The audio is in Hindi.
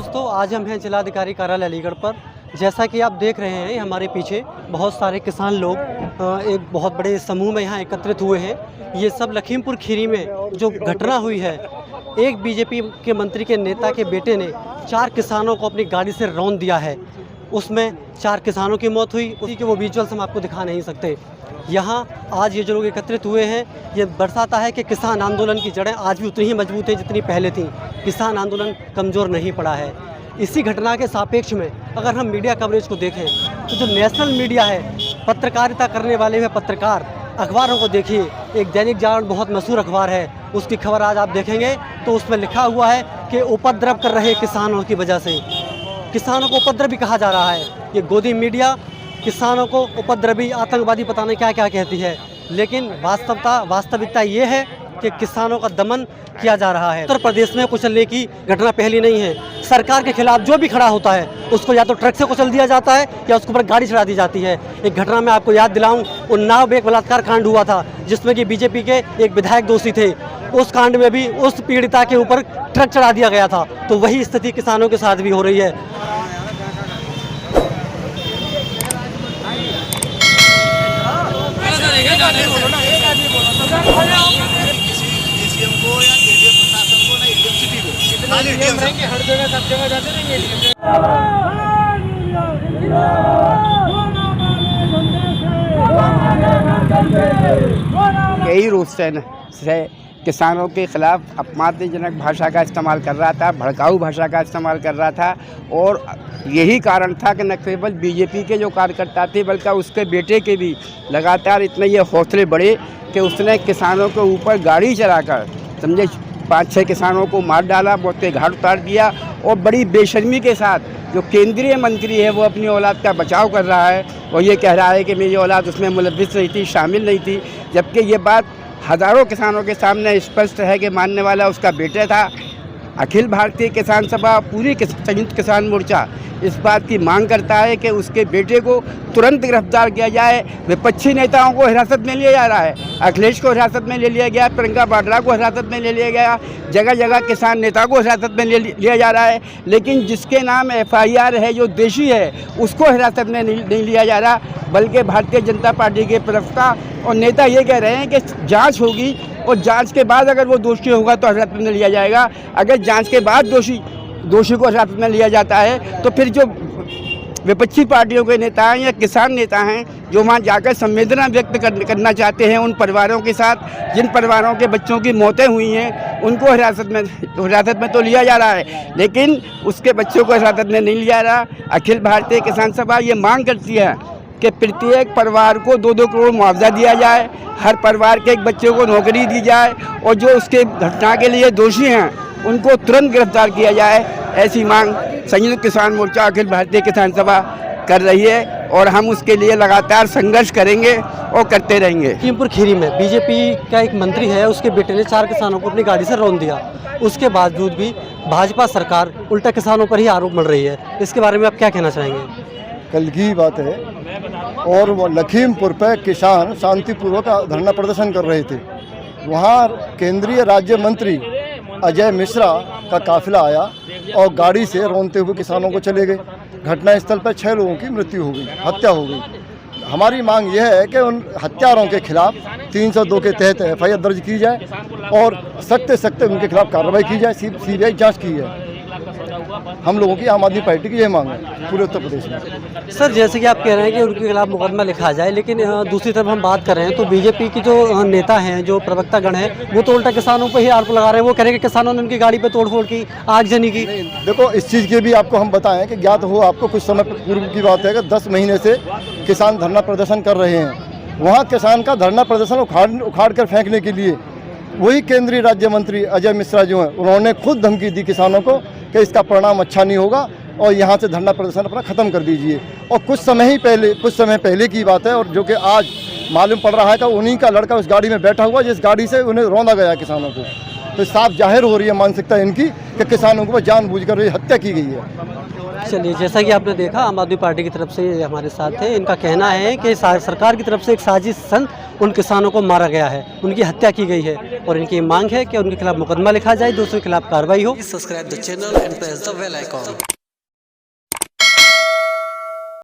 दोस्तों, आज हम हैं जिलाधिकारी कार्यालय अलीगढ़ पर। जैसा कि आप देख रहे हैं हमारे पीछे बहुत सारे किसान लोग एक बहुत बड़े समूह में यहाँ एकत्रित हुए हैं। ये सब लखीमपुर खीरी में जो घटना हुई है, एक बीजेपी के मंत्री के नेता के बेटे ने 4 किसानों को अपनी गाड़ी से रौंद दिया है। उसमें 4 किसानों की मौत हुई। उसी के वो विजुअल्स हम आपको दिखा नहीं सकते। यहाँ आज ये जो लोग एकत्रित हुए हैं, ये दर्शाता है कि किसान आंदोलन की जड़ें आज भी उतनी ही मजबूत हैं जितनी पहले थीं। किसान आंदोलन कमज़ोर नहीं पड़ा है। इसी घटना के सापेक्ष में अगर हम मीडिया कवरेज को देखें तो जो नेशनल मीडिया है, पत्रकारिता करने वाले हुए पत्रकार, अखबारों को देखिए। एक दैनिक जागरण बहुत मशहूर अखबार है, उसकी खबर आज आप देखेंगे तो उसमें लिखा हुआ है कि उपद्रव कर रहे किसानों की वजह से। किसानों को उपद्रवी कहा जा रहा है। ये गोदी मीडिया किसानों को उपद्रवी, आतंकवादी पता नहीं क्या क्या कहती है, लेकिन वास्तविकता ये है कि किसानों का दमन किया जा रहा है। उत्तर प्रदेश में कुचलने की घटना पहली नहीं है। सरकार के खिलाफ जो भी खड़ा होता है उसको या तो ट्रक से कुचल दिया जाता है या उसके ऊपर गाड़ी चढ़ा दी जाती है। एक घटना में आपको याद दिलाऊं, उन्नाव में एक बलात्कार कांड हुआ था जिसमें कि बीजेपी के एक विधायक दोषी थे। उस कांड में भी उस पीड़िता के ऊपर ट्रक चढ़ा दिया गया था। तो वही स्थिति किसानों के साथ भी हो रही है। हर जगह सब जगह जाते रहेंगे। यही रोस्टन से किसानों के खिलाफ अपमानजनक भाषा का इस्तेमाल कर रहा था, भड़काऊ भाषा का इस्तेमाल कर रहा था। और यही कारण था कि न केवल बीजेपी के जो कार्यकर्ता थे बल्कि उसके बेटे के भी लगातार इतने ये हौसले बढ़े कि उसने किसानों के ऊपर गाड़ी चलाकर समझे 5-6 किसानों को मार डाला, मौत के घाट उतार दिया। और बड़ी बेशर्मी के साथ जो केंद्रीय मंत्री है वो अपनी औलाद का बचाव कर रहा है और ये कह रहा है कि मेरी औलाद उसमें मुलव्विस नहीं थी, शामिल नहीं थी। जबकि ये बात हज़ारों किसानों के सामने स्पष्ट है कि मानने वाला उसका बेटा था। अखिल भारतीय किसान सभा, पूरी संयुक्त किसान मोर्चा इस बात की मांग करता है कि उसके बेटे को तुरंत गिरफ्तार किया जाए। विपक्षी नेताओं को हिरासत में लिया जा रहा है। अखिलेश को हिरासत में ले लिया गया, प्रियंका वाड्रा को हिरासत में ले लिया गया, जगह जगह किसान नेता को हिरासत में लिया जा रहा है। लेकिन जिसके नाम FIR है, जो दोषी है, उसको हिरासत में नहीं लिया जा रहा। बल्कि भारतीय जनता पार्टी के प्रवक्ता और नेता ये कह रहे हैं कि जाँच होगी और जांच के बाद अगर वो दोषी होगा तो हिरासत में लिया जाएगा। अगर जांच के बाद दोषी को हिरासत में लिया जाता है तो फिर जो विपक्षी पार्टियों के नेता हैं या किसान नेता हैं जो वहाँ जाकर संवेदना व्यक्त करना चाहते हैं उन परिवारों के साथ, जिन परिवारों के बच्चों की मौतें हुई हैं, उनको हिरासत में तो लिया जा रहा है, लेकिन उसके बच्चों को हिरासत में नहीं लिया जा रहा। अखिल भारतीय किसान सभा ये मांग करती है कि प्रत्येक परिवार को 2-2 करोड़ मुआवजा दिया जाए, हर परिवार के एक बच्चे को नौकरी दी जाए और जो उसके घटना के लिए दोषी हैं उनको तुरंत गिरफ्तार किया जाए। ऐसी मांग संयुक्त किसान मोर्चा अखिल भारतीय किसान सभा कर रही है और हम उसके लिए लगातार संघर्ष करेंगे और करते रहेंगे। लखीमपुर खीरी में बीजेपी का एक मंत्री है, उसके बेटे ने 4 किसानों को अपनी गाड़ी से रौंद दिया। उसके बावजूद भी भाजपा सरकार उल्टा किसानों पर ही आरोप मढ़ रही है। इसके बारे में आप क्या कहना चाहेंगे? कल की बात है और वो लखीमपुर पे किसान शांतिपूर्वक धरना प्रदर्शन कर रहे थे। वहाँ केंद्रीय राज्य मंत्री अजय मिश्रा का काफिला आया और गाड़ी से रौंदते हुए किसानों को चले गए। घटनास्थल पर 6 लोगों की मृत्यु हो गई, हत्या हो गई। हमारी मांग यह है कि उन हत्यारों के खिलाफ 302 के तहत FIR दर्ज की जाए और सख्त से सख्त उनके खिलाफ कार्रवाई की जाए, CBI जाँच की जाए। हम लोगों की, आम आदमी पार्टी की यह मांग है पूरे उत्तर प्रदेश में। सर, जैसे कि आप कह रहे हैं कि उनके खिलाफ मुकदमा लिखा जाए, लेकिन दूसरी तरफ हम बात कर रहे हैं तो बीजेपी की जो नेता हैं, जो प्रवक्तागण हैं, वो तो उल्टा किसानों पर ही आरोप लगा रहे हैं। वो कह रहे हैं कि किसानों ने उनकी गाड़ी पे तोड़फोड़ की, आगजनी की। देखो, इस चीज़ के भी आपको हम बताएं कि ज्ञात हो आपको, कुछ समय पूर्व की बात है कि 10 महीने से किसान धरना प्रदर्शन कर रहे हैं। वहाँ किसान का धरना प्रदर्शन उखाड़ कर फेंकने के लिए वही केंद्रीय राज्य मंत्री अजय मिश्रा जो हैं, उन्होंने खुद धमकी दी किसानों को कि इसका परिणाम अच्छा नहीं होगा और यहाँ से धरना प्रदर्शन अपना ख़त्म कर दीजिए। और कुछ समय पहले की बात है और जो कि आज मालूम पड़ रहा है कि उन्हीं का लड़का उस गाड़ी में बैठा हुआ जिस गाड़ी से उन्हें रौंदा गया किसानों को। तो साफ जाहिर हो रही है मानसिकता इनकी कि किसानों को जानबूझकर हत्या की गई है। चलिए, जैसा कि आपने देखा आम आदमी पार्टी की तरफ से ये हमारे साथ है। इनका कहना है कि सरकार की तरफ से एक साजिश संग उन किसानों को मारा गया है, उनकी हत्या की गई है और इनकी मांग है कि उनके खिलाफ मुकदमा लिखा जाए, दूसरों के खिलाफ कार्रवाई हो। Subscribe the channel and press the bell icon.